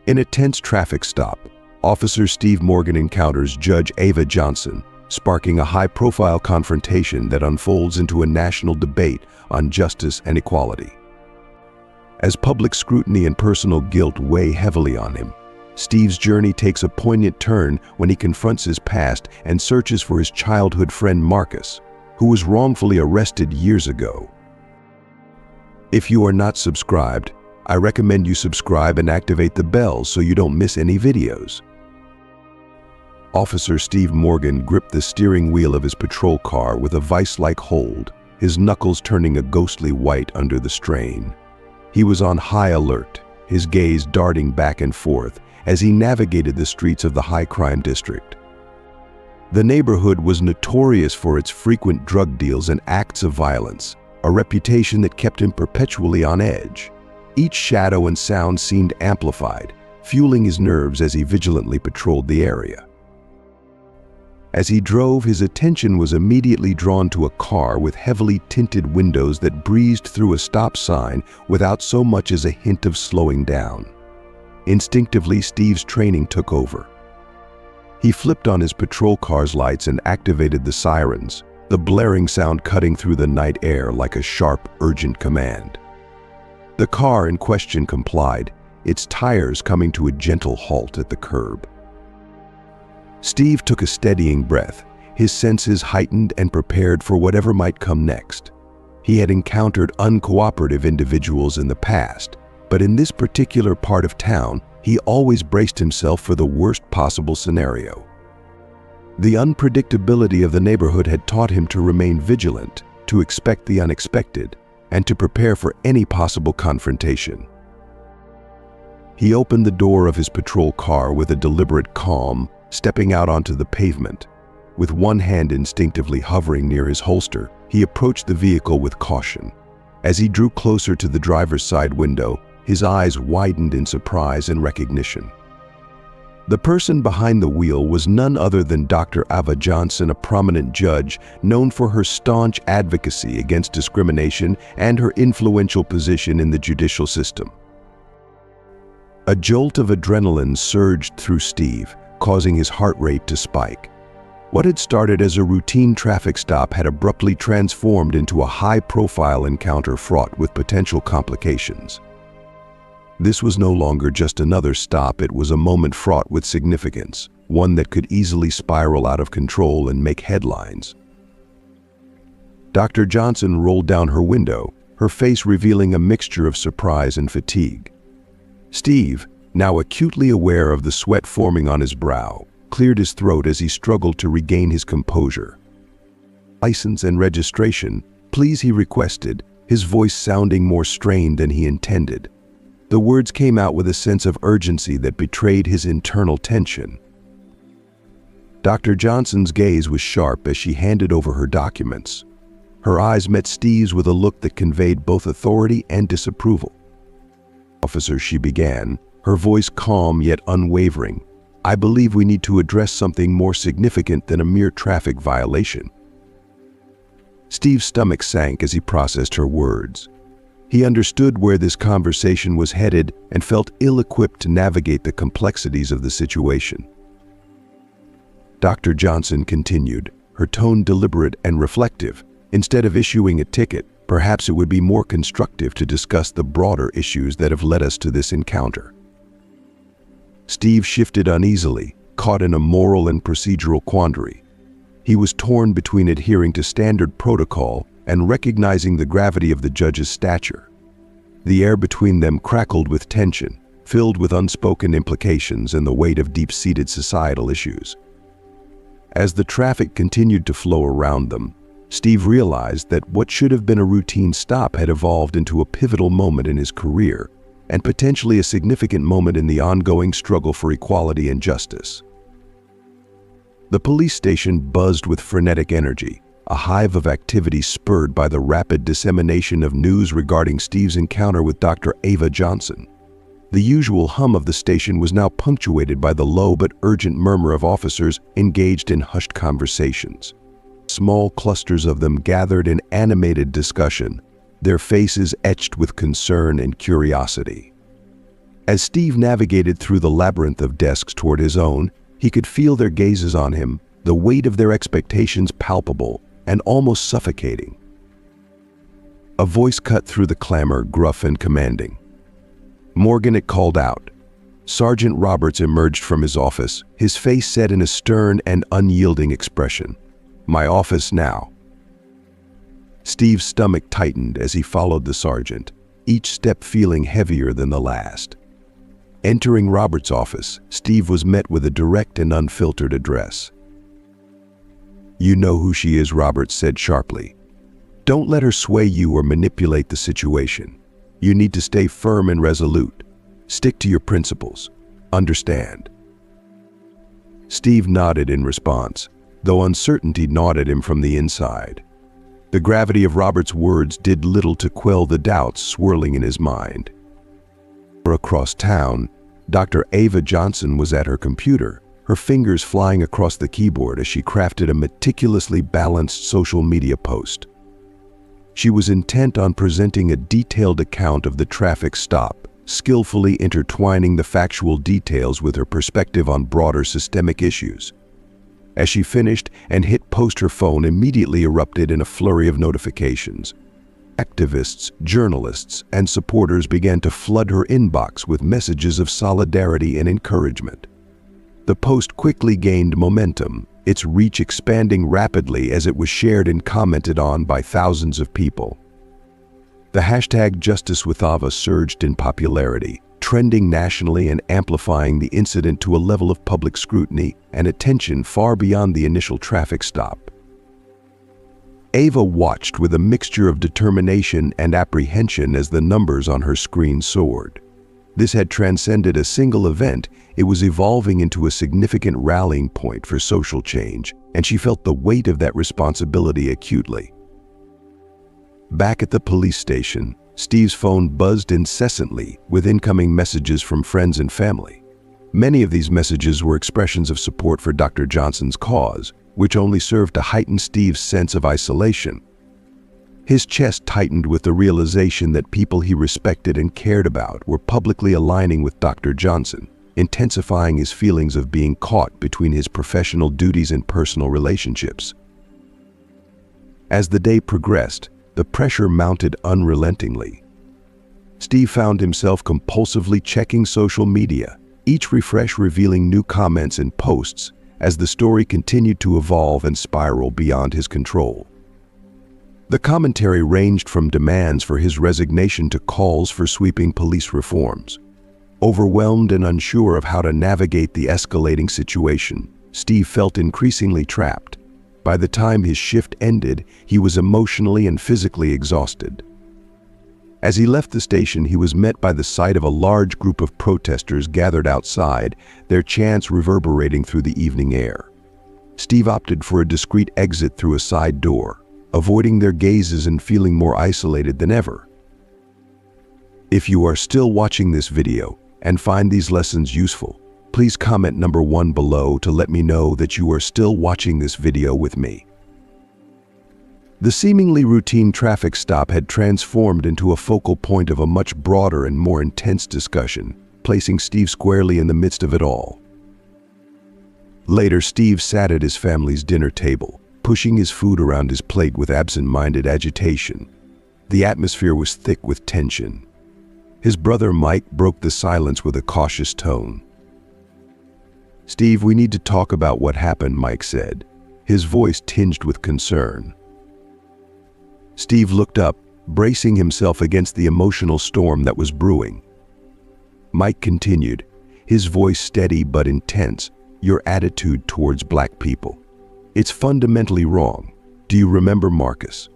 In a tense traffic stop, Officer Steve Morgan encounters Judge Ava Johnson, sparking a high-profile confrontation that unfolds into a national debate on justice and equality. As public scrutiny and personal guilt weigh heavily on him, Steve's journey takes a poignant turn when he confronts his past and searches for his childhood friend Marcus, who was wrongfully arrested years ago. If you are not subscribed, I recommend you subscribe and activate the bell so you don't miss any videos. Officer Steve Morgan gripped the steering wheel of his patrol car with a vice-like hold, his knuckles turning a ghostly white under the strain. He was on high alert, his gaze darting back and forth as he navigated the streets of the high-crime district. The neighborhood was notorious for its frequent drug deals and acts of violence, a reputation that kept him perpetually on edge. Each shadow and sound seemed amplified, fueling his nerves as he vigilantly patrolled the area. As he drove, his attention was immediately drawn to a car with heavily tinted windows that breezed through a stop sign without so much as a hint of slowing down. Instinctively, Steve's training took over. He flipped on his patrol car's lights and activated the sirens, the blaring sound cutting through the night air like a sharp, urgent command. The car in question complied, its tires coming to a gentle halt at the curb. Steve took a steadying breath, his senses heightened and prepared for whatever might come next. He had encountered uncooperative individuals in the past, but in this particular part of town, he always braced himself for the worst possible scenario. The unpredictability of the neighborhood had taught him to remain vigilant, to expect the unexpected, and to prepare for any possible confrontation. He opened the door of his patrol car with a deliberate calm, stepping out onto the pavement. With one hand instinctively hovering near his holster, he approached the vehicle with caution. As he drew closer to the driver's side window, his eyes widened in surprise and recognition. The person behind the wheel was none other than Dr. Ava Johnson, a prominent judge known for her staunch advocacy against discrimination and her influential position in the judicial system. A jolt of adrenaline surged through Steve, causing his heart rate to spike. What had started as a routine traffic stop had abruptly transformed into a high-profile encounter fraught with potential complications. This was no longer just another stop, it was a moment fraught with significance, one that could easily spiral out of control and make headlines. Dr. Johnson rolled down her window, her face revealing a mixture of surprise and fatigue. Steve, now acutely aware of the sweat forming on his brow, cleared his throat as he struggled to regain his composure. "License and registration, please," he requested, his voice sounding more strained than he intended. The words came out with a sense of urgency that betrayed his internal tension. Dr. Johnson's gaze was sharp as she handed over her documents. Her eyes met Steve's with a look that conveyed both authority and disapproval. "Officer," she began, her voice calm yet unwavering, "I believe we need to address something more significant than a mere traffic violation." Steve's stomach sank as he processed her words. He understood where this conversation was headed and felt ill-equipped to navigate the complexities of the situation. Dr. Johnson continued, her tone deliberate and reflective. "Instead of issuing a ticket, perhaps it would be more constructive to discuss the broader issues that have led us to this encounter." Steve shifted uneasily, caught in a moral and procedural quandary. He was torn between adhering to standard protocol and recognizing the gravity of the judge's stature. The air between them crackled with tension, filled with unspoken implications and the weight of deep-seated societal issues. As the traffic continued to flow around them, Steve realized that what should have been a routine stop had evolved into a pivotal moment in his career, and potentially a significant moment in the ongoing struggle for equality and justice. The police station buzzed with frenetic energy, a hive of activity spurred by the rapid dissemination of news regarding Steve's encounter with Dr. Ava Johnson. The usual hum of the station was now punctuated by the low but urgent murmur of officers engaged in hushed conversations. Small clusters of them gathered in animated discussion, their faces etched with concern and curiosity. As Steve navigated through the labyrinth of desks toward his own, he could feel their gazes on him, the weight of their expectations palpable and almost suffocating. A voice cut through the clamor, gruff and commanding. "Morgan," it called out. Sergeant Roberts emerged from his office, his face set in a stern and unyielding expression. "My office now." Steve's stomach tightened as he followed the sergeant, each step feeling heavier than the last. Entering Roberts' office, Steve was met with a direct and unfiltered address. "You know who she is," Roberts said sharply. "Don't let her sway you or manipulate the situation. You need to stay firm and resolute. Stick to your principles. Understand?" Steve nodded in response, though uncertainty gnawed at him from the inside. The gravity of Roberts' words did little to quell the doubts swirling in his mind. Across town, Dr. Ava Johnson was at her computer, her fingers flying across the keyboard as she crafted a meticulously balanced social media post. She was intent on presenting a detailed account of the traffic stop, skillfully intertwining the factual details with her perspective on broader systemic issues. As she finished and hit post, her phone immediately erupted in a flurry of notifications. Activists, journalists, and supporters began to flood her inbox with messages of solidarity and encouragement. The post quickly gained momentum, its reach expanding rapidly as it was shared and commented on by thousands of people. The hashtag #JusticeWithAva surged in popularity, trending nationally and amplifying the incident to a level of public scrutiny and attention far beyond the initial traffic stop. Ava watched with a mixture of determination and apprehension as the numbers on her screen soared. This had transcended a single event. It was evolving into a significant rallying point for social change, and she felt the weight of that responsibility acutely. Back at the police station, Steve's phone buzzed incessantly with incoming messages from friends and family. Many of these messages were expressions of support for Dr. Johnson's cause, which only served to heighten Steve's sense of isolation. His chest tightened with the realization that people he respected and cared about were publicly aligning with Dr. Johnson, intensifying his feelings of being caught between his professional duties and personal relationships. As the day progressed, the pressure mounted unrelentingly. Steve found himself compulsively checking social media, each refresh revealing new comments and posts as the story continued to evolve and spiral beyond his control. The commentary ranged from demands for his resignation to calls for sweeping police reforms. Overwhelmed and unsure of how to navigate the escalating situation, Steve felt increasingly trapped. By the time his shift ended, he was emotionally and physically exhausted. As he left the station, he was met by the sight of a large group of protesters gathered outside, their chants reverberating through the evening air. Steve opted for a discreet exit through a side door, avoiding their gazes and feeling more isolated than ever. If you are still watching this video and find these lessons useful, please comment number 1 below to let me know that you are still watching this video with me. The seemingly routine traffic stop had transformed into a focal point of a much broader and more intense discussion, placing Steve squarely in the midst of it all. Later, Steve sat at his family's dinner table, pushing his food around his plate with absent-minded agitation. The atmosphere was thick with tension. His brother Mike broke the silence with a cautious tone. "Steve, we need to talk about what happened," Mike said, his voice tinged with concern. Steve looked up, bracing himself against the emotional storm that was brewing. Mike continued, his voice steady but intense. "Your attitude towards black people. It's fundamentally wrong. Do you remember Marcus?"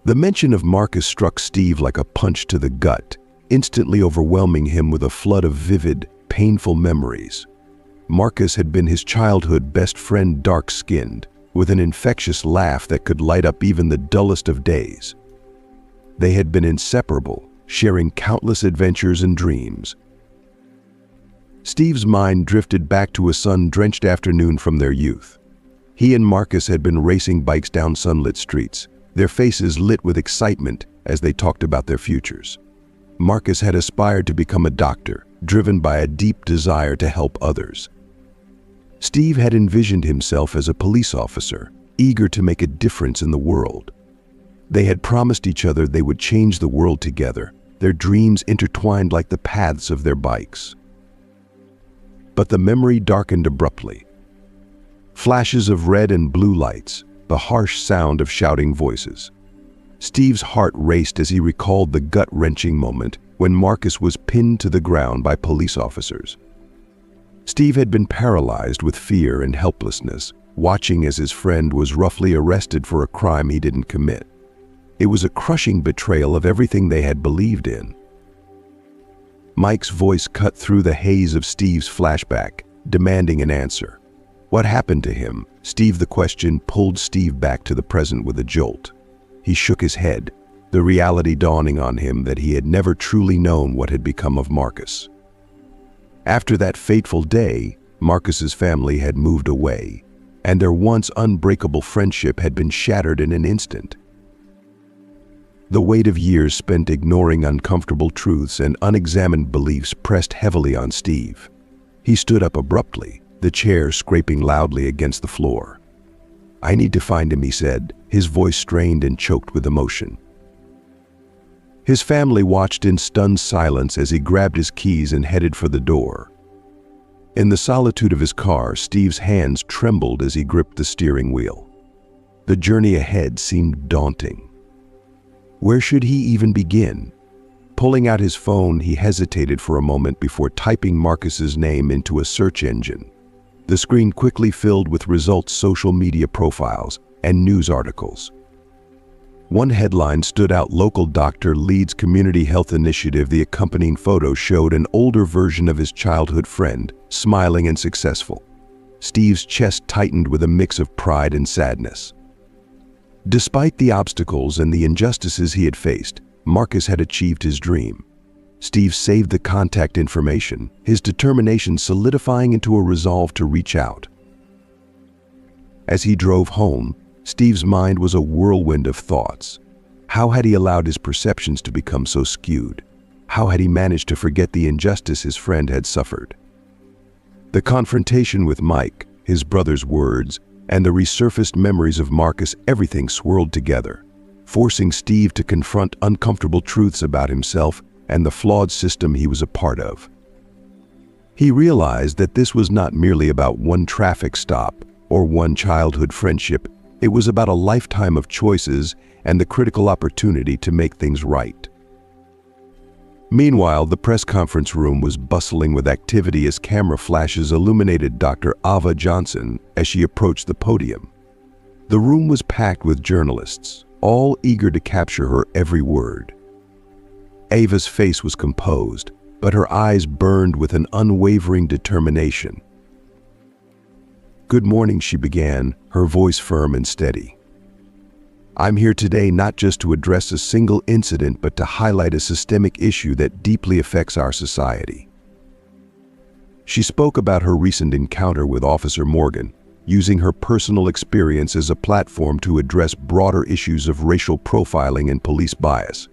The mention of Marcus struck Steve like a punch to the gut, instantly overwhelming him with a flood of vivid, painful memories. Marcus had been his childhood best friend, dark-skinned, with an infectious laugh that could light up even the dullest of days. They had been inseparable, sharing countless adventures and dreams. Steve's mind drifted back to a sun-drenched afternoon from their youth. He and Marcus had been racing bikes down sunlit streets, their faces lit with excitement as they talked about their futures. Marcus had aspired to become a doctor, driven by a deep desire to help others. Steve had envisioned himself as a police officer, eager to make a difference in the world. They had promised each other they would change the world together, their dreams intertwined like the paths of their bikes. But the memory darkened abruptly. Flashes of red and blue lights, the harsh sound of shouting voices. Steve's heart raced as he recalled the gut-wrenching moment when Marcus was pinned to the ground by police officers. Steve had been paralyzed with fear and helplessness, watching as his friend was roughly arrested for a crime he didn't commit. It was a crushing betrayal of everything they had believed in. Mike's voice cut through the haze of Steve's flashback, demanding an answer. What happened to him? Steve, the question pulled Steve back to the present with a jolt. He shook his head, the reality dawning on him that he had never truly known what had become of Marcus. After that fateful day, Marcus's family had moved away, and their once unbreakable friendship had been shattered in an instant. The weight of years spent ignoring uncomfortable truths and unexamined beliefs pressed heavily on Steve. He stood up abruptly, the chair scraping loudly against the floor. "I need to find him," he said, his voice strained and choked with emotion. His family watched in stunned silence as he grabbed his keys and headed for the door. In the solitude of his car, Steve's hands trembled as he gripped the steering wheel. The journey ahead seemed daunting. Where should he even begin? Pulling out his phone, he hesitated for a moment before typing Marcus's name into a search engine. The screen quickly filled with results, social media profiles, and news articles. One headline stood out: local doctor leads community health initiative. The accompanying photo showed an older version of his childhood friend, smiling and successful. Steve's chest tightened with a mix of pride and sadness. Despite the obstacles and the injustices he had faced, Marcus had achieved his dream. Steve saved the contact information, his determination solidifying into a resolve to reach out. As he drove home, Steve's mind was a whirlwind of thoughts. How had he allowed his perceptions to become so skewed? How had he managed to forget the injustice his friend had suffered? The confrontation with Mike, his brother's words, and the resurfaced memories of Marcus, everything swirled together, forcing Steve to confront uncomfortable truths about himself and the flawed system he was a part of. He realized that this was not merely about one traffic stop or one childhood friendship. It was about a lifetime of choices and the critical opportunity to make things right. Meanwhile, the press conference room was bustling with activity as camera flashes illuminated Dr. Ava Johnson as she approached the podium. The room was packed with journalists, all eager to capture her every word. Ava's face was composed, but her eyes burned with an unwavering determination. "Good morning," she began, her voice firm and steady. "I'm here today not just to address a single incident, but to highlight a systemic issue that deeply affects our society." She spoke about her recent encounter with Officer Morgan, using her personal experience as a platform to address broader issues of racial profiling and police bias.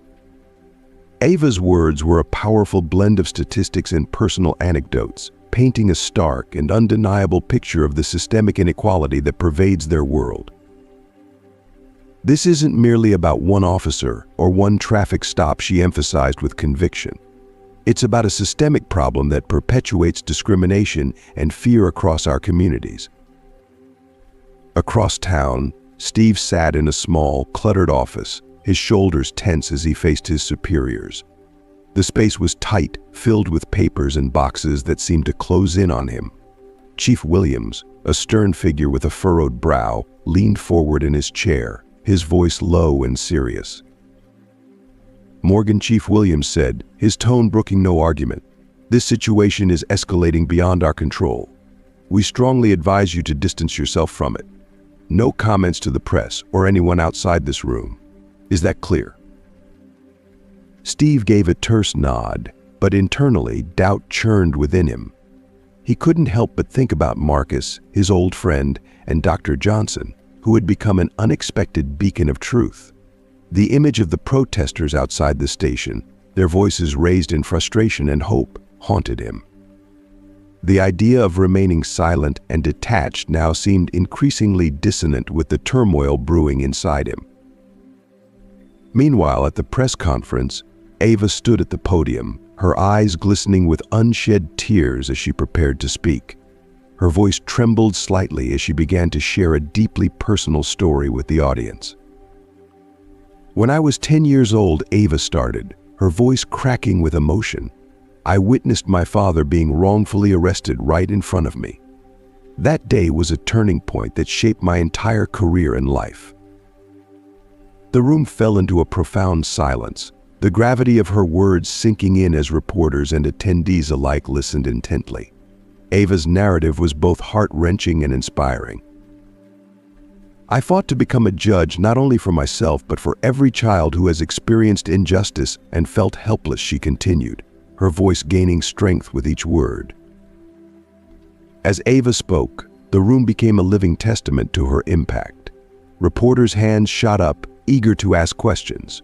Ava's words were a powerful blend of statistics and personal anecdotes, painting a stark and undeniable picture of the systemic inequality that pervades their world. This isn't merely about one officer or one traffic stop, she emphasized with conviction. It's about a systemic problem that perpetuates discrimination and fear across our communities. Across town, Steve sat in a small, cluttered office, his shoulders tense as he faced his superiors. The space was tight, filled with papers and boxes that seemed to close in on him. Chief Williams, a stern figure with a furrowed brow, leaned forward in his chair, his voice low and serious. "Morgan," Chief Williams said, his tone brooking no argument, "this situation is escalating beyond our control. We strongly advise you to distance yourself from it. No comments to the press or anyone outside this room. Is that clear?" Steve gave a terse nod, but internally doubt churned within him. He couldn't help but think about Marcus, his old friend, and Dr. Johnson, who had become an unexpected beacon of truth. The image of the protesters outside the station, Their voices raised in frustration and hope haunted him. The idea of remaining silent and detached now seemed increasingly dissonant with the turmoil brewing inside him. Meanwhile, at the press conference, Ava stood at the podium, her eyes glistening with unshed tears as she prepared to speak. Her voice trembled slightly as she began to share a deeply personal story with the audience. "When I was 10 years old," Ava started, her voice cracking with emotion, "I witnessed my father being wrongfully arrested right in front of me. That day was a turning point that shaped my entire career and life." The room fell into a profound silence, the gravity of her words sinking in as reporters and attendees alike listened intently. Ava's narrative was both heart-wrenching and inspiring. "I fought to become a judge not only for myself but for every child who has experienced injustice and felt helpless," she continued, her voice gaining strength with each word. As Ava spoke, the room became a living testament to her impact. Reporters' hands shot up, eager to ask questions.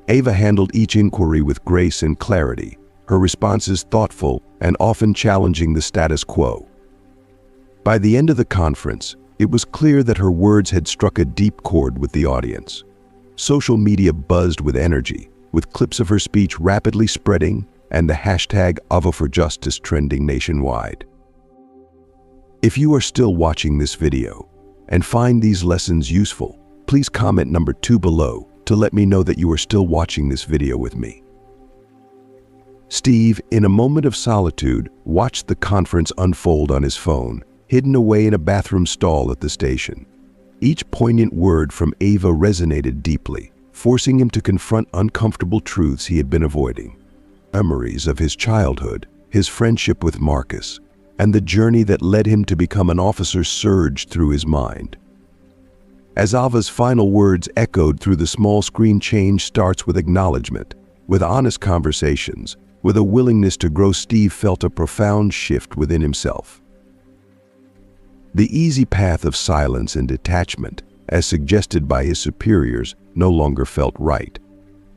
Ava handled each inquiry with grace and clarity, her responses thoughtful and often challenging the status quo. By the end of the conference, it was clear that her words had struck a deep chord with the audience. Social media buzzed with energy, with clips of her speech rapidly spreading and the hashtag #AvaForJustice trending nationwide. If you are still watching this video and find these lessons useful, please comment number 2 below to let me know that you are still watching this video with me. Steve, in a moment of solitude, watched the conference unfold on his phone, hidden away in a bathroom stall at the station. Each poignant word from Ava resonated deeply, forcing him to confront uncomfortable truths he had been avoiding. Memories of his childhood, his friendship with Marcus, and the journey that led him to become an officer surged through his mind. As Ava's final words echoed through the small screen, change starts with acknowledgement, with honest conversations, with a willingness to grow. Steve felt a profound shift within himself. The easy path of silence and detachment, as suggested by his superiors, no longer felt right.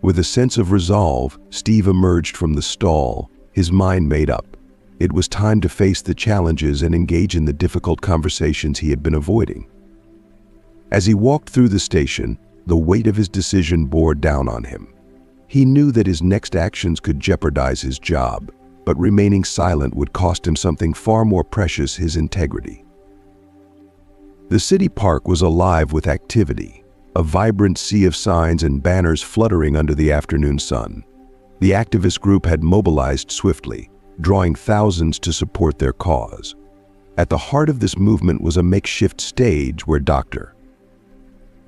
With a sense of resolve, Steve emerged from the stall, his mind made up. It was time to face the challenges and engage in the difficult conversations he had been avoiding. As he walked through the station, the weight of his decision bore down on him. He knew that his next actions could jeopardize his job, but remaining silent would cost him something far more precious: his integrity. The city park was alive with activity, a vibrant sea of signs and banners fluttering under the afternoon sun. The activist group had mobilized swiftly, drawing thousands to support their cause. At the heart of this movement was a makeshift stage where Dr.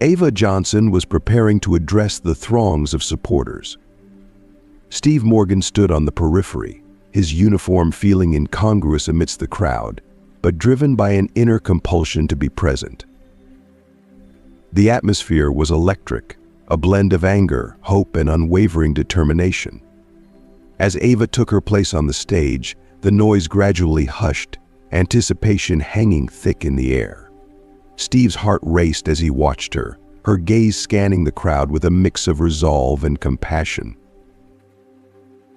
Ava Johnson was preparing to address the throngs of supporters. Steve Morgan stood on the periphery, his uniform feeling incongruous amidst the crowd, but driven by an inner compulsion to be present. The atmosphere was electric, a blend of anger, hope, and unwavering determination. As Ava took her place on the stage, the noise gradually hushed, anticipation hanging thick in the air. Steve's heart raced as he watched her, her gaze scanning the crowd with a mix of resolve and compassion.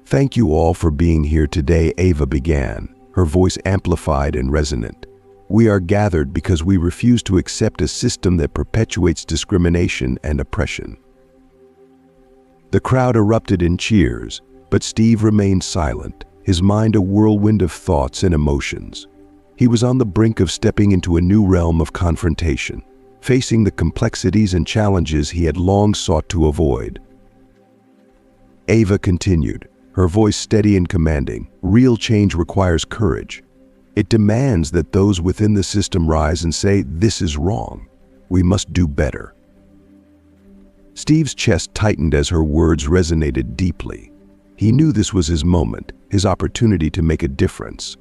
"Thank you all for being here today," Ava began, her voice amplified and resonant. "We are gathered because we refuse to accept a system that perpetuates discrimination and oppression." The crowd erupted in cheers, but Steve remained silent, his mind a whirlwind of thoughts and emotions. He was on the brink of stepping into a new realm of confrontation, facing the complexities and challenges he had long sought to avoid. Ava continued, her voice steady and commanding. "Real change requires courage. It demands that those within the system rise and say, 'This is wrong. We must do better.'" Steve's chest tightened as her words resonated deeply. He knew this was his moment, his opportunity to make a difference.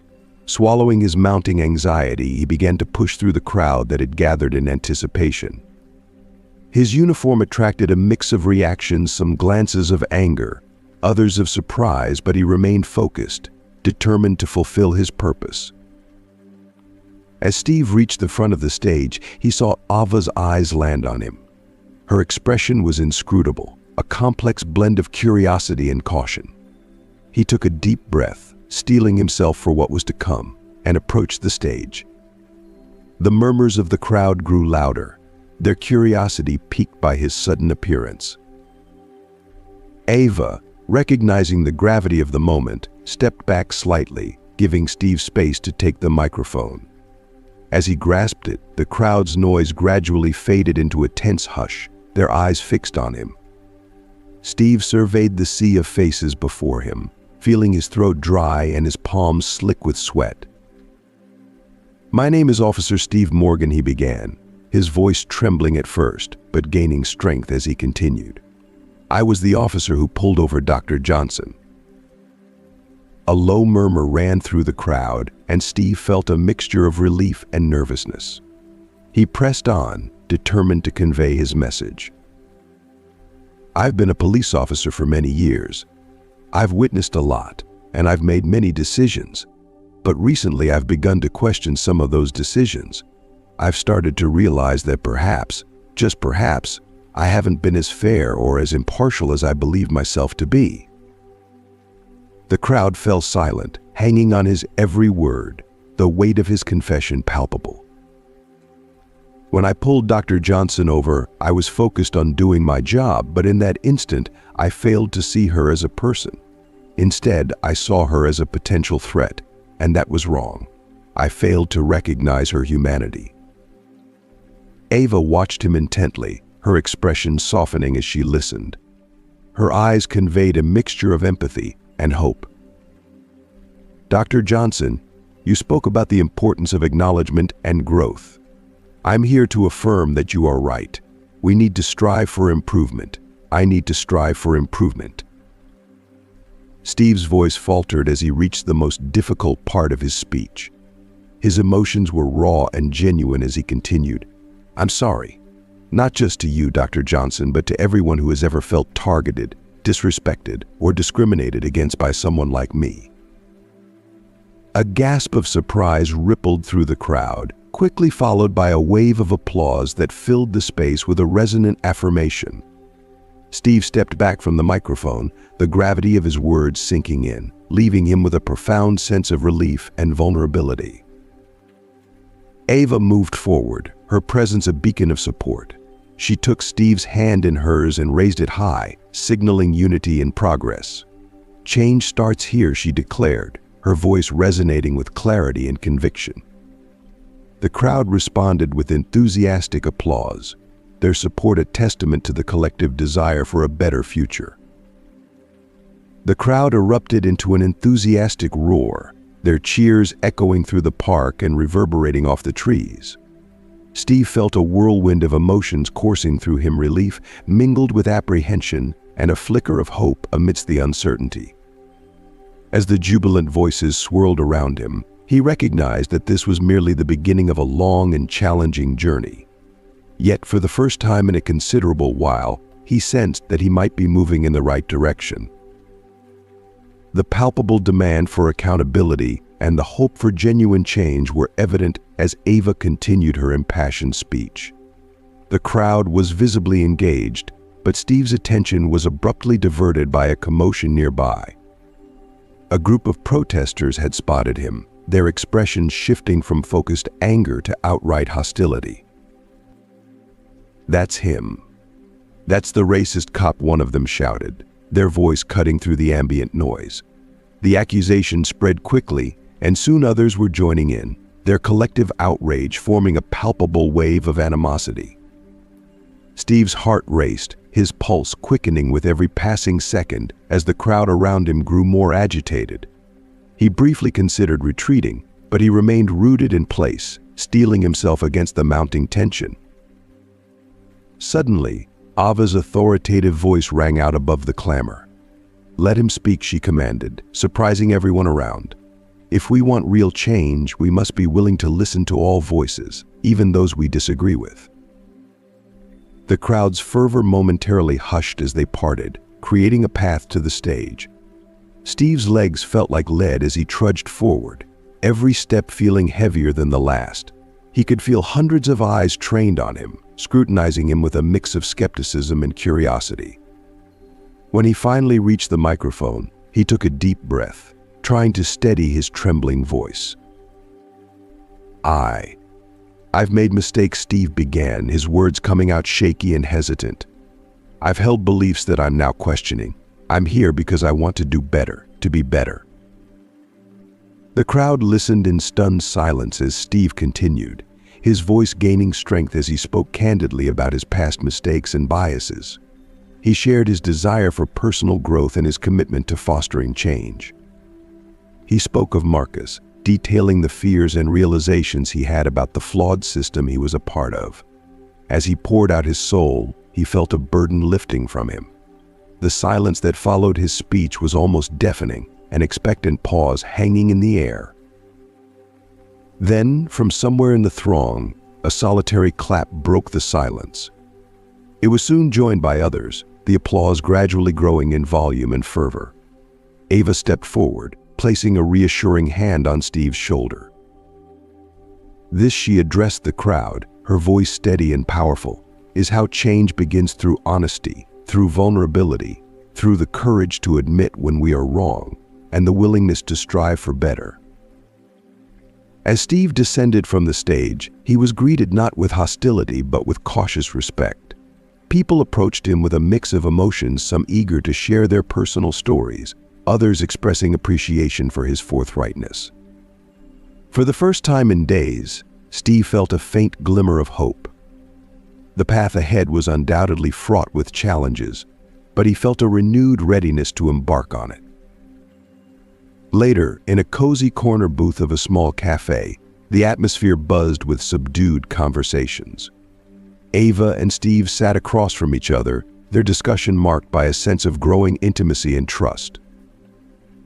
Swallowing his mounting anxiety, he began to push through the crowd that had gathered in anticipation. His uniform attracted a mix of reactions, some glances of anger, others of surprise, but he remained focused, determined to fulfill his purpose. As Steve reached the front of the stage, he saw Ava's eyes land on him. Her expression was inscrutable, a complex blend of curiosity and caution. He took a deep breath, steeling himself for what was to come, and approached the stage. The murmurs of the crowd grew louder, their curiosity piqued by his sudden appearance. Ava, recognizing the gravity of the moment, stepped back slightly, giving Steve space to take the microphone. As he grasped it, the crowd's noise gradually faded into a tense hush, their eyes fixed on him. Steve surveyed the sea of faces before him, feeling his throat dry and his palms slick with sweat. "My name is Officer Steve Morgan," he began, his voice trembling at first, but gaining strength as he continued. "I was the officer who pulled over Dr. Johnson." A low murmur ran through the crowd, and Steve felt a mixture of relief and nervousness. He pressed on, determined to convey his message. "I've been a police officer for many years. I've witnessed a lot, and I've made many decisions. But recently I've begun to question some of those decisions. I've started to realize that perhaps, just perhaps, I haven't been as fair or as impartial as I believe myself to be." The crowd fell silent, hanging on his every word, the weight of his confession palpable. "When I pulled Dr. Johnson over, I was focused on doing my job, but in that instant, I failed to see her as a person. Instead, I saw her as a potential threat, and that was wrong. I failed to recognize her humanity." Ava watched him intently, her expression softening as she listened. Her eyes conveyed a mixture of empathy and hope. "Dr. Johnson, you spoke about the importance of acknowledgement and growth. I'm here to affirm that you are right. We need to strive for improvement. I need to strive for improvement." Steve's voice faltered as he reached the most difficult part of his speech. His emotions were raw and genuine as he continued. "I'm sorry. Not just to you, Dr. Johnson, but to everyone who has ever felt targeted, disrespected, or discriminated against by someone like me." A gasp of surprise rippled through the crowd, quickly followed by a wave of applause that filled the space with a resonant affirmation. Steve stepped back from the microphone, the gravity of his words sinking in, leaving him with a profound sense of relief and vulnerability. Ava moved forward, her presence a beacon of support. She took Steve's hand in hers and raised it high, signaling unity and progress. "Change starts here," she declared, her voice resonating with clarity and conviction. The crowd responded with enthusiastic applause, their support a testament to the collective desire for a better future. The crowd erupted into an enthusiastic roar, their cheers echoing through the park and reverberating off the trees. Steve felt a whirlwind of emotions coursing through him, relief mingled with apprehension and a flicker of hope amidst the uncertainty. As the jubilant voices swirled around him, he recognized that this was merely the beginning of a long and challenging journey. Yet, for the first time in a considerable while, he sensed that he might be moving in the right direction. The palpable demand for accountability and the hope for genuine change were evident as Ava continued her impassioned speech. The crowd was visibly engaged, but Steve's attention was abruptly diverted by a commotion nearby. A group of protesters had spotted him, their expressions shifting from focused anger to outright hostility. "That's him. That's the racist cop," one of them shouted, their voice cutting through the ambient noise. The accusation spread quickly, and soon others were joining in, their collective outrage forming a palpable wave of animosity. Steve's heart raced, his pulse quickening with every passing second as the crowd around him grew more agitated. He briefly considered retreating, but he remained rooted in place, steeling himself against the mounting tension. Suddenly, Ava's authoritative voice rang out above the clamor. "Let him speak," she commanded, surprising everyone around. "If we want real change, we must be willing to listen to all voices, even those we disagree with." The crowd's fervor momentarily hushed as they parted, creating a path to the stage. Steve's legs felt like lead as he trudged forward, every step feeling heavier than the last. He could feel hundreds of eyes trained on him, scrutinizing him with a mix of skepticism and curiosity. When he finally reached the microphone, he took a deep breath, trying to steady his trembling voice. I've made mistakes, Steve began, his words coming out shaky and hesitant. I've held beliefs that I'm now questioning. I'm here because I want to do better, to be better. The crowd listened in stunned silence as Steve continued, his voice gaining strength as he spoke candidly about his past mistakes and biases. He shared his desire for personal growth and his commitment to fostering change. He spoke of Marcus, detailing the fears and realizations he had about the flawed system he was a part of. As he poured out his soul, he felt a burden lifting from him. The silence that followed his speech was almost deafening, an expectant pause hanging in the air. Then, from somewhere in the throng, a solitary clap broke the silence. It was soon joined by others, the applause gradually growing in volume and fervor. Ava stepped forward, placing a reassuring hand on Steve's shoulder. This she addressed the crowd, her voice steady and powerful, is how change begins through honesty, through vulnerability, through the courage to admit when we are wrong, and the willingness to strive for better. As Steve descended from the stage, he was greeted not with hostility but with cautious respect. People approached him with a mix of emotions, some eager to share their personal stories, others expressing appreciation for his forthrightness. For the first time in days, Steve felt a faint glimmer of hope. The path ahead was undoubtedly fraught with challenges, but he felt a renewed readiness to embark on it. Later, in a cozy corner booth of a small cafe, the atmosphere buzzed with subdued conversations. Ava and Steve sat across from each other, their discussion marked by a sense of growing intimacy and trust.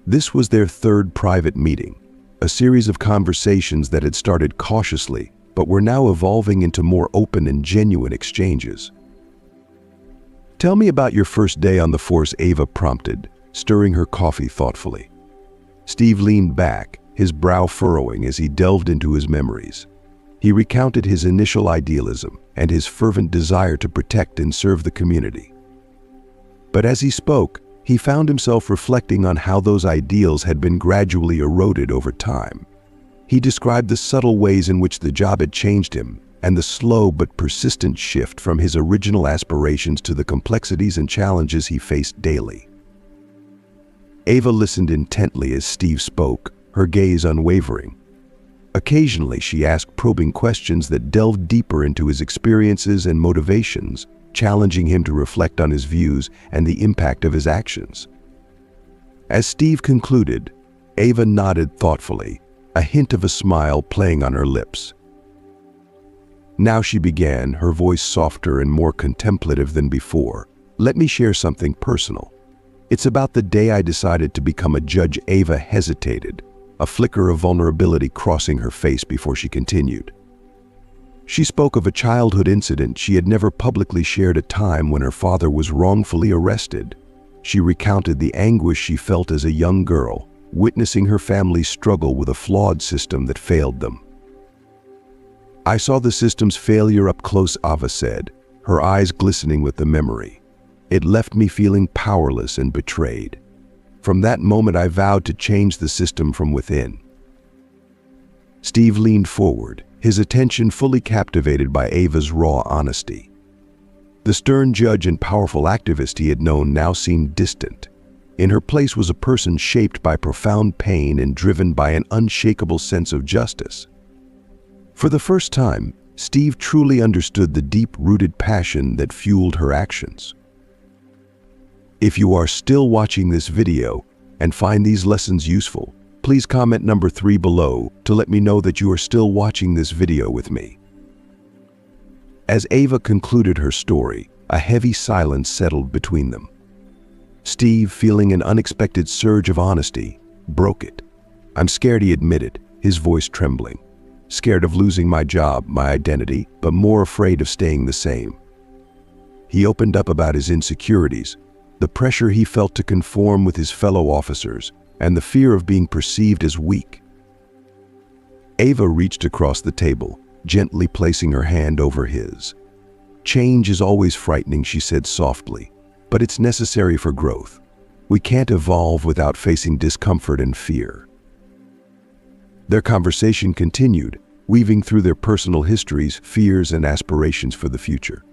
This was their third private meeting, a series of conversations that had started cautiously, but were now evolving into more open and genuine exchanges. "Tell me about your first day on the force," Ava prompted, stirring her coffee thoughtfully. Steve leaned back, his brow furrowing as he delved into his memories. He recounted his initial idealism and his fervent desire to protect and serve the community. But as he spoke, he found himself reflecting on how those ideals had been gradually eroded over time. He described the subtle ways in which the job had changed him and the slow but persistent shift from his original aspirations to the complexities and challenges he faced daily. Ava listened intently as Steve spoke, her gaze unwavering. Occasionally, she asked probing questions that delved deeper into his experiences and motivations, challenging him to reflect on his views and the impact of his actions. As Steve concluded, Ava nodded thoughtfully, a hint of a smile playing on her lips. Now she began, her voice softer and more contemplative than before. "Let me share something personal. It's about the day I decided to become a judge." Ava hesitated, a flicker of vulnerability crossing her face before she continued. She spoke of a childhood incident. She had never publicly shared a time when her father was wrongfully arrested. She recounted the anguish she felt as a young girl, witnessing her family struggle with a flawed system that failed them. "I saw the system's failure up close," Ava said, her eyes glistening with the memory. "It left me feeling powerless and betrayed. From that moment, I vowed to change the system from within." Steve leaned forward, his attention fully captivated by Ava's raw honesty. The stern judge and powerful activist he had known now seemed distant. In her place was a person shaped by profound pain and driven by an unshakable sense of justice. For the first time, Steve truly understood the deep-rooted passion that fueled her actions. If you are still watching this video and find these lessons useful, please comment number 3 below to let me know that you are still watching this video with me. As Ava concluded her story, a heavy silence settled between them. Steve, feeling an unexpected surge of honesty, broke it. "I'm scared," he admitted, his voice trembling. "Scared of losing my job, my identity, but more afraid of staying the same." He opened up about his insecurities, the pressure he felt to conform with his fellow officers, and the fear of being perceived as weak. Ava reached across the table, gently placing her hand over his. "Change is always frightening," she said softly, but it's necessary for growth. We can't evolve without facing discomfort and fear. Their conversation continued, weaving through their personal histories, fears, and aspirations for the future.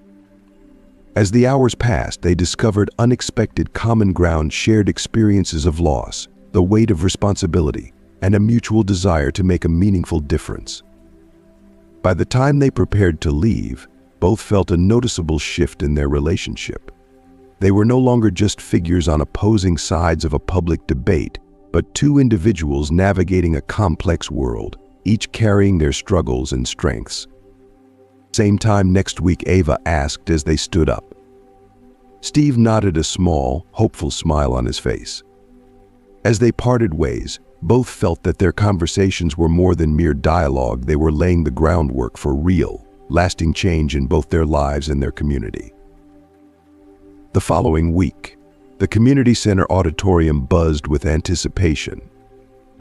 As the hours passed, they discovered unexpected common ground, shared experiences of loss, the weight of responsibility, and a mutual desire to make a meaningful difference. By the time they prepared to leave, both felt a noticeable shift in their relationship. They were no longer just figures on opposing sides of a public debate, but two individuals navigating a complex world, each carrying their struggles and strengths. Same time next week, Ava asked as they stood up. Steve nodded, a small, hopeful smile on his face. As they parted ways, both felt that their conversations were more than mere dialogue. They were laying the groundwork for real, lasting change in both their lives and their community. The following week, the community center auditorium buzzed with anticipation.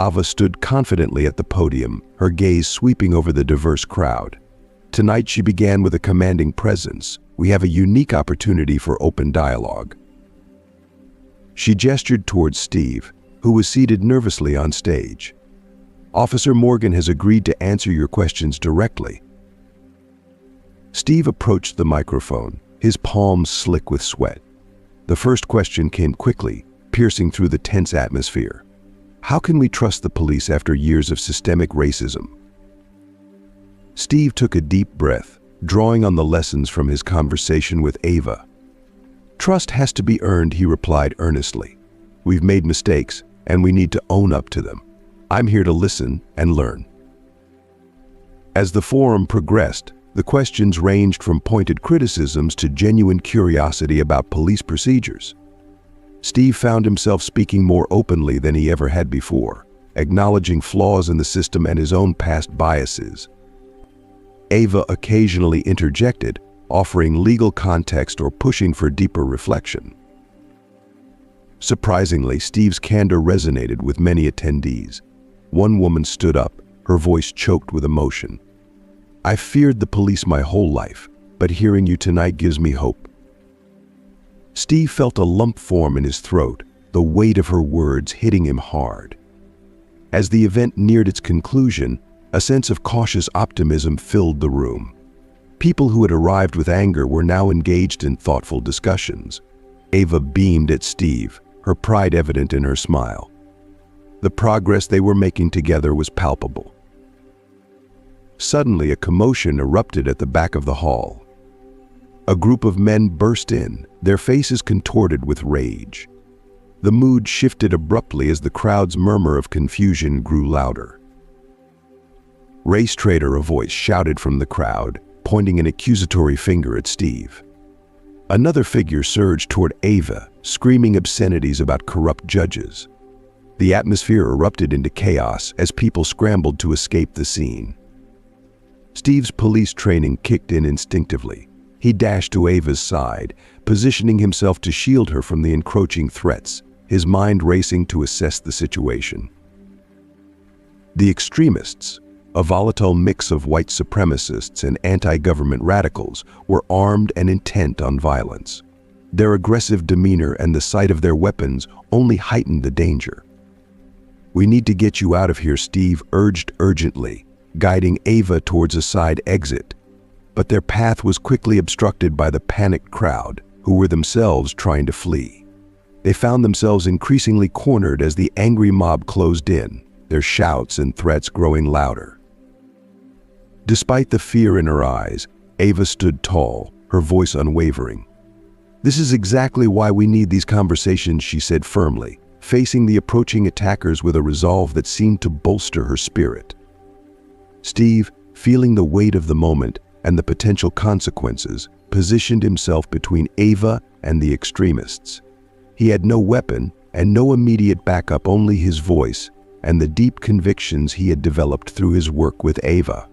Ava stood confidently at the podium, her gaze sweeping over the diverse crowd. Tonight she began with a commanding presence. We have a unique opportunity for open dialogue. She gestured towards Steve, who was seated nervously on stage. Officer Morgan has agreed to answer your questions directly. Steve approached the microphone, his palms slick with sweat. The first question came quickly, piercing through the tense atmosphere. How can we trust the police after years of systemic racism? Steve took a deep breath, drawing on the lessons from his conversation with Ava. Trust has to be earned, he replied earnestly. We've made mistakes, and we need to own up to them. I'm here to listen and learn. As the forum progressed, the questions ranged from pointed criticisms to genuine curiosity about police procedures. Steve found himself speaking more openly than he ever had before, acknowledging flaws in the system and his own past biases. Ava occasionally interjected, offering legal context or pushing for deeper reflection. Surprisingly, Steve's candor resonated with many attendees. One woman stood up, her voice choked with emotion. I feared the police my whole life, but hearing you tonight gives me hope. Steve felt a lump form in his throat, the weight of her words hitting him hard. As the event neared its conclusion, a sense of cautious optimism filled the room. People who had arrived with anger were now engaged in thoughtful discussions. Ava beamed at Steve, her pride evident in her smile. The progress they were making together was palpable. Suddenly, a commotion erupted at the back of the hall. A group of men burst in, their faces contorted with rage. The mood shifted abruptly as the crowd's murmur of confusion grew louder. Race traitor, a voice shouted from the crowd, pointing an accusatory finger at Steve. Another figure surged toward Ava, screaming obscenities about corrupt judges. The atmosphere erupted into chaos as people scrambled to escape the scene. Steve's police training kicked in instinctively. He dashed to Ava's side, positioning himself to shield her from the encroaching threats, his mind racing to assess the situation. The extremists, a volatile mix of white supremacists and anti-government radicals, were armed and intent on violence. Their aggressive demeanor and the sight of their weapons only heightened the danger. We need to get you out of here, Steve urged urgently, guiding Ava towards a side exit. But their path was quickly obstructed by the panicked crowd, who were themselves trying to flee. They found themselves increasingly cornered as the angry mob closed in, their shouts and threats growing louder. Despite the fear in her eyes, Ava stood tall, her voice unwavering. This is exactly why we need these conversations, she said firmly, facing the approaching attackers with a resolve that seemed to bolster her spirit. Steve, feeling the weight of the moment and the potential consequences, positioned himself between Ava and the extremists. He had no weapon and no immediate backup, only his voice and the deep convictions he had developed through his work with Ava.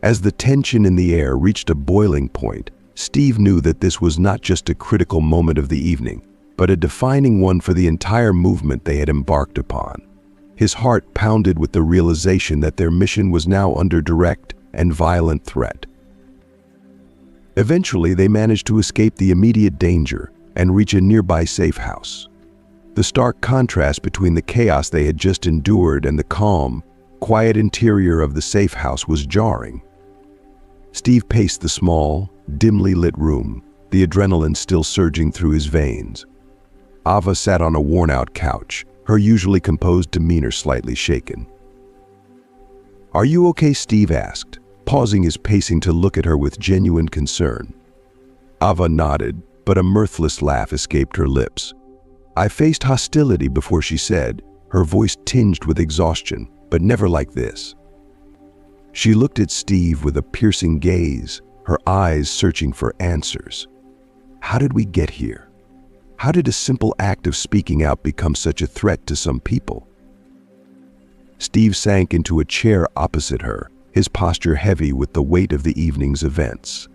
As the tension in the air reached a boiling point, Steve knew that this was not just a critical moment of the evening, but a defining one for the entire movement they had embarked upon. His heart pounded with the realization that their mission was now under direct and violent threat. Eventually, they managed to escape the immediate danger and reach a nearby safe house. The stark contrast between the chaos they had just endured and the calm, quiet interior of the safe house was jarring. Steve paced the small, dimly lit room, the adrenaline still surging through his veins. Ava sat on a worn-out couch, her usually composed demeanor slightly shaken. "Are you okay?" Steve asked, pausing his pacing to look at her with genuine concern. Ava nodded, but a mirthless laugh escaped her lips. "I faced hostility before," she said, her voice tinged with exhaustion, "but never like this." She looked at Steve with a piercing gaze, her eyes searching for answers. How did we get here? How did a simple act of speaking out become such a threat to some people? Steve sank into a chair opposite her, his posture heavy with the weight of the evening's events.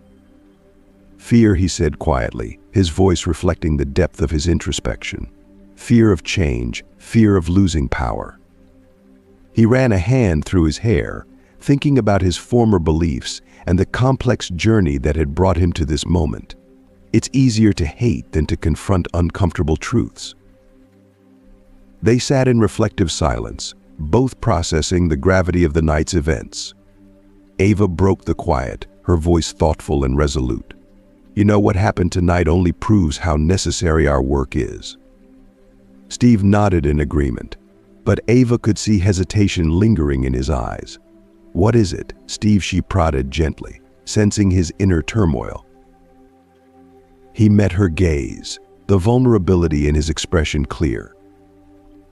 "Fear," he said quietly, his voice reflecting the depth of his introspection. "Fear of change, fear of losing power." He ran a hand through his hair, thinking about his former beliefs and the complex journey that had brought him to this moment. It's easier to hate than to confront uncomfortable truths. They sat in reflective silence, both processing the gravity of the night's events. Ava broke the quiet, her voice thoughtful and resolute. "You know, what happened tonight only proves how necessary our work is." Steve nodded in agreement, but Ava could see hesitation lingering in his eyes. "What is it, Steve?" she prodded gently, sensing his inner turmoil. He met her gaze, the vulnerability in his expression clear.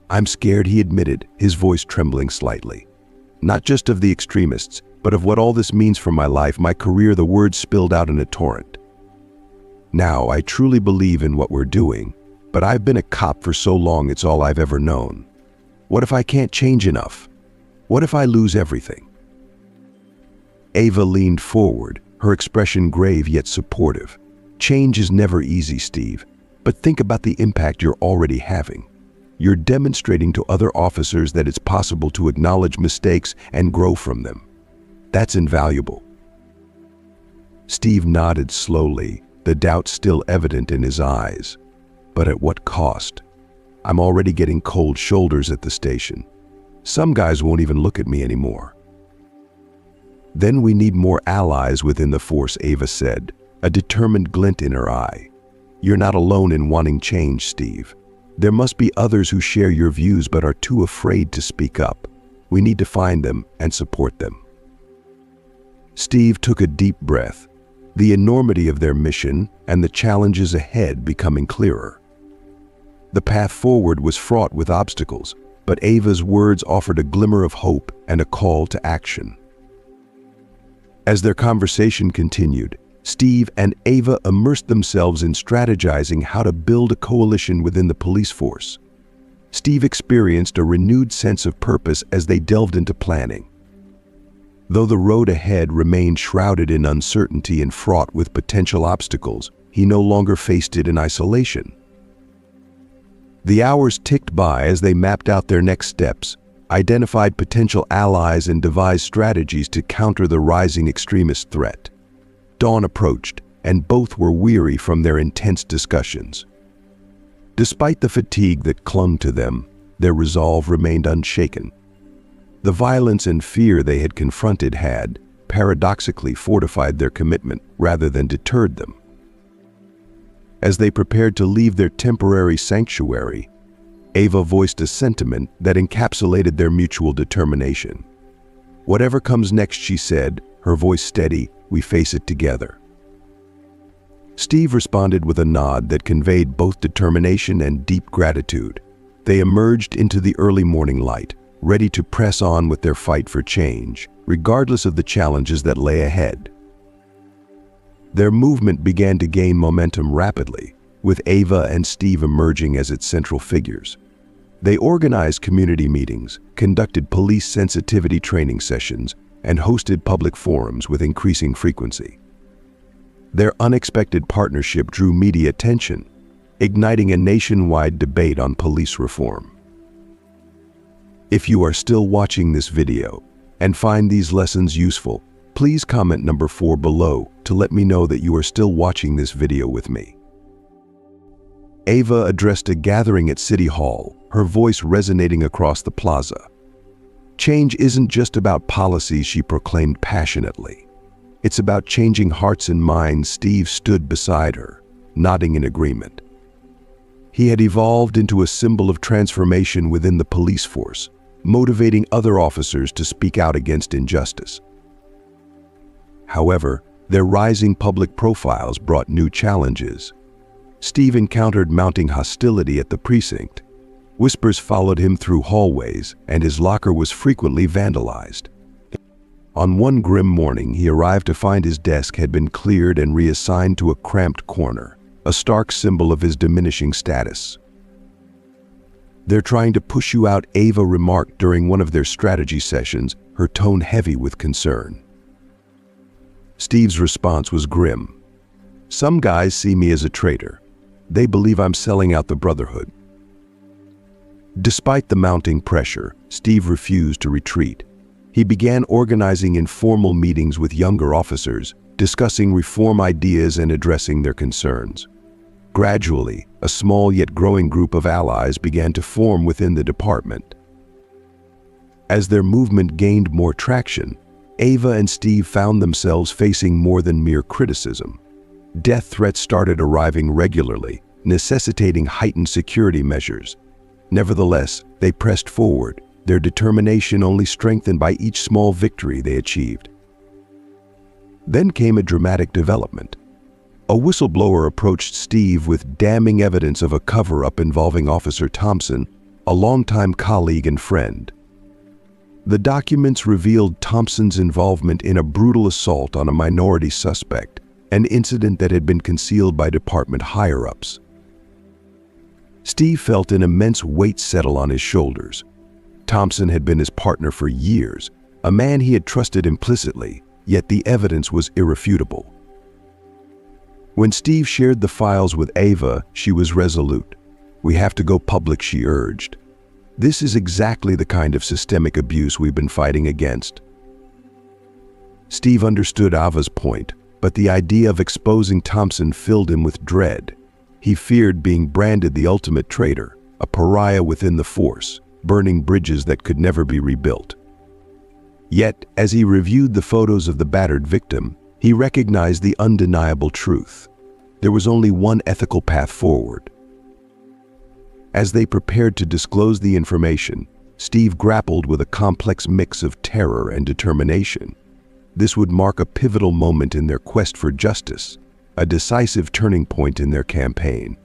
"I'm scared," he admitted, his voice trembling slightly. "Not just of the extremists, but of what all this means for my life, my career." The words spilled out in a torrent. "Now, I truly believe in what we're doing, but I've been a cop for so long it's all I've ever known. What if I can't change enough? What if I lose everything?" Ava leaned forward, her expression grave yet supportive. "Change is never easy, Steve, but think about the impact you're already having. You're demonstrating to other officers that it's possible to acknowledge mistakes and grow from them. That's invaluable." Steve nodded slowly, the doubt still evident in his eyes. "But at what cost? I'm already getting cold shoulders at the station. Some guys won't even look at me anymore." "Then we need more allies within the force," Ava said, a determined glint in her eye. "You're not alone in wanting change, Steve. There must be others who share your views but are too afraid to speak up. We need to find them and support them." Steve took a deep breath, the enormity of their mission and the challenges ahead becoming clearer. The path forward was fraught with obstacles, but Ava's words offered a glimmer of hope and a call to action. As their conversation continued, Steve and Ava immersed themselves in strategizing how to build a coalition within the police force. Steve experienced a renewed sense of purpose as they delved into planning. Though the road ahead remained shrouded in uncertainty and fraught with potential obstacles, he no longer faced it in isolation. The hours ticked by as they mapped out their next steps, identified potential allies and devised strategies to counter the rising extremist threat. Dawn approached, and both were weary from their intense discussions. Despite the fatigue that clung to them, their resolve remained unshaken. The violence and fear they had confronted had, paradoxically, fortified their commitment rather than deterred them. As they prepared to leave their temporary sanctuary, Ava voiced a sentiment that encapsulated their mutual determination. "Whatever comes next," she said, her voice steady, "we face it together." Steve responded with a nod that conveyed both determination and deep gratitude. They emerged into the early morning light, ready to press on with their fight for change, regardless of the challenges that lay ahead. Their movement began to gain momentum rapidly, with Ava and Steve emerging as its central figures. They organized community meetings, conducted police sensitivity training sessions, and hosted public forums with increasing frequency. Their unexpected partnership drew media attention, igniting a nationwide debate on police reform. If you are still watching this video and find these lessons useful, Please comment number 4 below to let me know that you are still watching this video with me. Ava addressed a gathering at City Hall, her voice resonating across the plaza. Change isn't just about policies, she proclaimed passionately. It's about changing hearts and minds. Steve stood beside her, nodding in agreement. He had evolved into a symbol of transformation within the police force, motivating other officers to speak out against injustice. However, their rising public profiles brought new challenges. Steve encountered mounting hostility at the precinct. Whispers followed him through hallways, and his locker was frequently vandalized. On one grim morning, he arrived to find his desk had been cleared and reassigned to a cramped corner, a stark symbol of his diminishing status. "They're trying to push you out," Ava remarked during one of their strategy sessions, her tone heavy with concern. Steve's response was grim. "Some guys see me as a traitor. They believe I'm selling out the Brotherhood." Despite the mounting pressure, Steve refused to retreat. He began organizing informal meetings with younger officers, discussing reform ideas and addressing their concerns. Gradually, a small yet growing group of allies began to form within the department. As their movement gained more traction, Ava and Steve found themselves facing more than mere criticism. Death threats started arriving regularly, necessitating heightened security measures. Nevertheless, they pressed forward, their determination only strengthened by each small victory they achieved. Then came a dramatic development. A whistleblower approached Steve with damning evidence of a cover-up involving Officer Thompson, a longtime colleague and friend. The documents revealed Thompson's involvement in a brutal assault on a minority suspect, an incident that had been concealed by department higher-ups. Steve felt an immense weight settle on his shoulders. Thompson had been his partner for years, a man he had trusted implicitly, yet the evidence was irrefutable. When Steve shared the files with Ava, she was resolute. "We have to go public," she urged. "This is exactly the kind of systemic abuse we've been fighting against." Steve understood Ava's point, but the idea of exposing Thompson filled him with dread. He feared being branded the ultimate traitor, a pariah within the force, burning bridges that could never be rebuilt. Yet, as he reviewed the photos of the battered victim, he recognized the undeniable truth. There was only one ethical path forward. As they prepared to disclose the information, Steve grappled with a complex mix of terror and determination. This would mark a pivotal moment in their quest for justice, a decisive turning point in their campaign.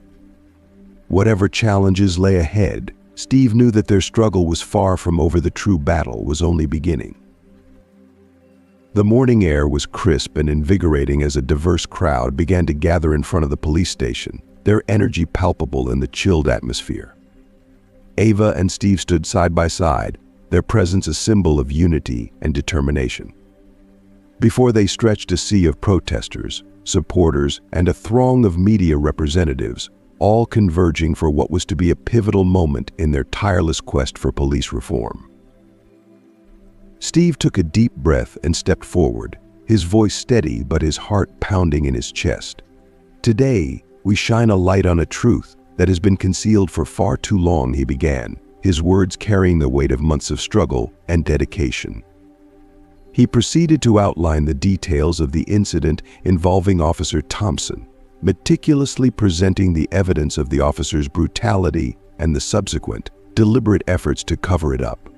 Whatever challenges lay ahead, Steve knew that their struggle was far from over. The true battle was only beginning. The morning air was crisp and invigorating as a diverse crowd began to gather in front of the police station, their energy palpable in the chilled atmosphere. Ava and Steve stood side by side, their presence a symbol of unity and determination. Before they stretched a sea of protesters, supporters, and a throng of media representatives, all converging for what was to be a pivotal moment in their tireless quest for police reform. Steve took a deep breath and stepped forward, his voice steady but his heart pounding in his chest. "Today, we shine a light on a truth that has been concealed for far too long," he began, his words carrying the weight of months of struggle and dedication. He proceeded to outline the details of the incident involving Officer Thompson, meticulously presenting the evidence of the officer's brutality and the subsequent, deliberate efforts to cover it up.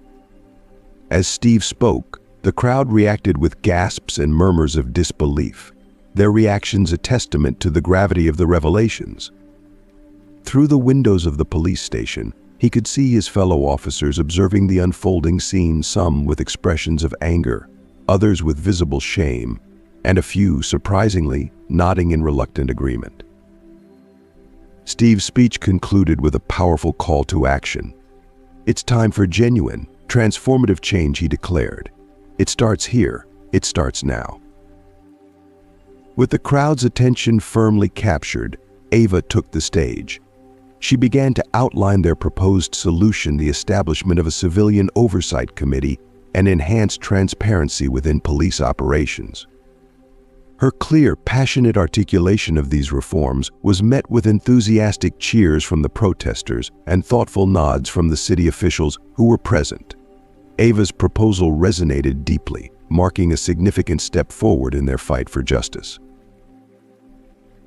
As Steve spoke, the crowd reacted with gasps and murmurs of disbelief, their reactions a testament to the gravity of the revelations. Through the windows of the police station, he could see his fellow officers observing the unfolding scene, some with expressions of anger, others with visible shame, and a few, surprisingly, nodding in reluctant agreement. Steve's speech concluded with a powerful call to action. "It's time for genuine, transformative change," he declared. "It starts here. It starts now." With the crowd's attention firmly captured, Ava took the stage. She began to outline their proposed solution: the establishment of a civilian oversight committee and enhanced transparency within police operations. Her clear, passionate articulation of these reforms was met with enthusiastic cheers from the protesters and thoughtful nods from the city officials who were present. Ava's proposal resonated deeply, marking a significant step forward in their fight for justice.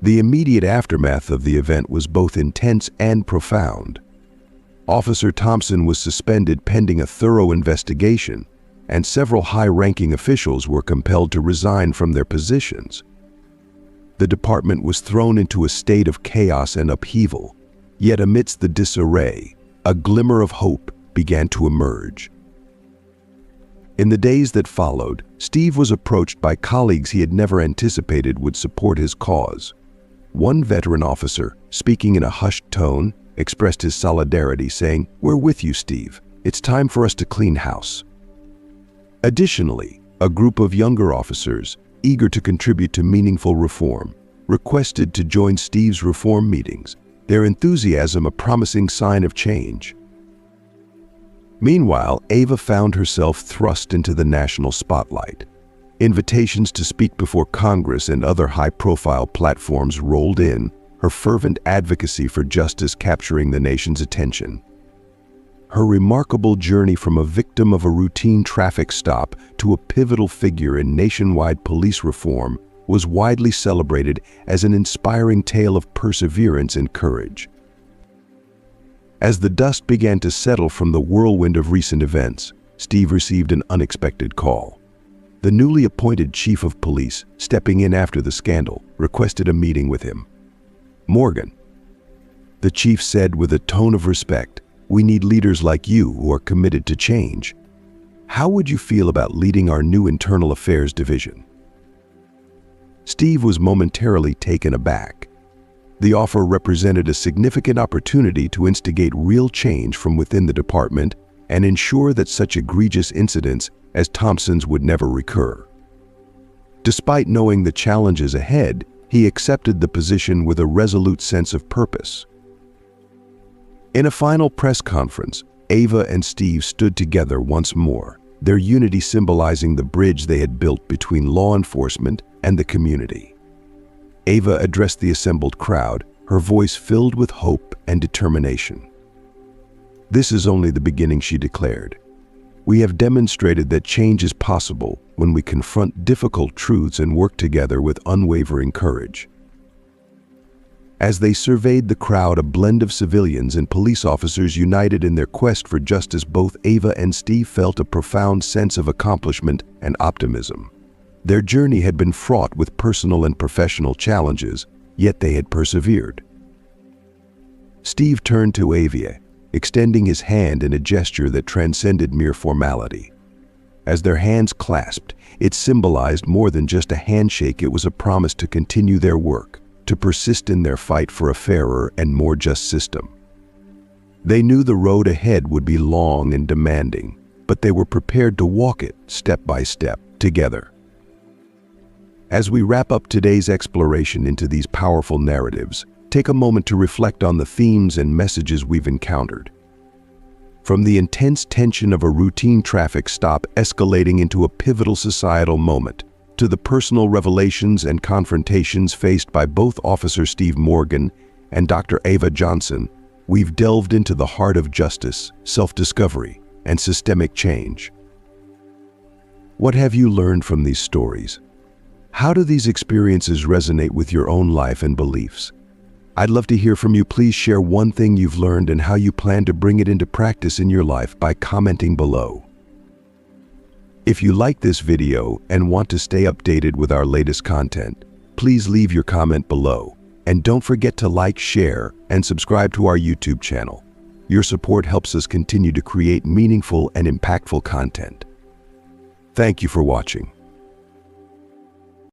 The immediate aftermath of the event was both intense and profound. Officer Thompson was suspended pending a thorough investigation, and several high-ranking officials were compelled to resign from their positions. The department was thrown into a state of chaos and upheaval, yet amidst the disarray, a glimmer of hope began to emerge. In the days that followed, Steve was approached by colleagues he had never anticipated would support his cause. One veteran officer, speaking in a hushed tone, expressed his solidarity, saying, "We're with you, Steve. It's time for us to clean house." Additionally, a group of younger officers, eager to contribute to meaningful reform, requested to join Steve's reform meetings, their enthusiasm a promising sign of change. Meanwhile, Ava found herself thrust into the national spotlight. Invitations to speak before Congress and other high-profile platforms rolled in, her fervent advocacy for justice capturing the nation's attention. Her remarkable journey from a victim of a routine traffic stop to a pivotal figure in nationwide police reform was widely celebrated as an inspiring tale of perseverance and courage. As the dust began to settle from the whirlwind of recent events, Steve received an unexpected call. The newly appointed chief of police, stepping in after the scandal, requested a meeting with him. "Morgan," the chief said with a tone of respect, "we need leaders like you who are committed to change. How would you feel about leading our new internal affairs division?" Steve was momentarily taken aback. The offer represented a significant opportunity to instigate real change from within the department and ensure that such egregious incidents as Thompson's would never recur. Despite knowing the challenges ahead, he accepted the position with a resolute sense of purpose. In a final press conference, Ava and Steve stood together once more, their unity symbolizing the bridge they had built between law enforcement and the community. Ava addressed the assembled crowd, her voice filled with hope and determination. "This is only the beginning," she declared. "We have demonstrated that change is possible when we confront difficult truths and work together with unwavering courage." As they surveyed the crowd, a blend of civilians and police officers united in their quest for justice, both Ava and Steve felt a profound sense of accomplishment and optimism. Their journey had been fraught with personal and professional challenges, yet they had persevered. Steve turned to Ava, extending his hand in a gesture that transcended mere formality. As their hands clasped, it symbolized more than just a handshake. It was a promise to continue their work, to persist in their fight for a fairer and more just system. They knew the road ahead would be long and demanding, but they were prepared to walk it step by step, together. As we wrap up today's exploration into these powerful narratives, take a moment to reflect on the themes and messages we've encountered. From the intense tension of a routine traffic stop escalating into a pivotal societal moment, to the personal revelations and confrontations faced by both Officer Steve Morgan and Dr. Ava Johnson, we've delved into the heart of justice, self-discovery, and systemic change. What have you learned from these stories? How do these experiences resonate with your own life and beliefs? I'd love to hear from you. Please share one thing you've learned and how you plan to bring it into practice in your life by commenting below. If you like this video and want to stay updated with our latest content, please leave your comment below. And don't forget to like, share, and subscribe to our YouTube channel. Your support helps us continue to create meaningful and impactful content. Thank you for watching.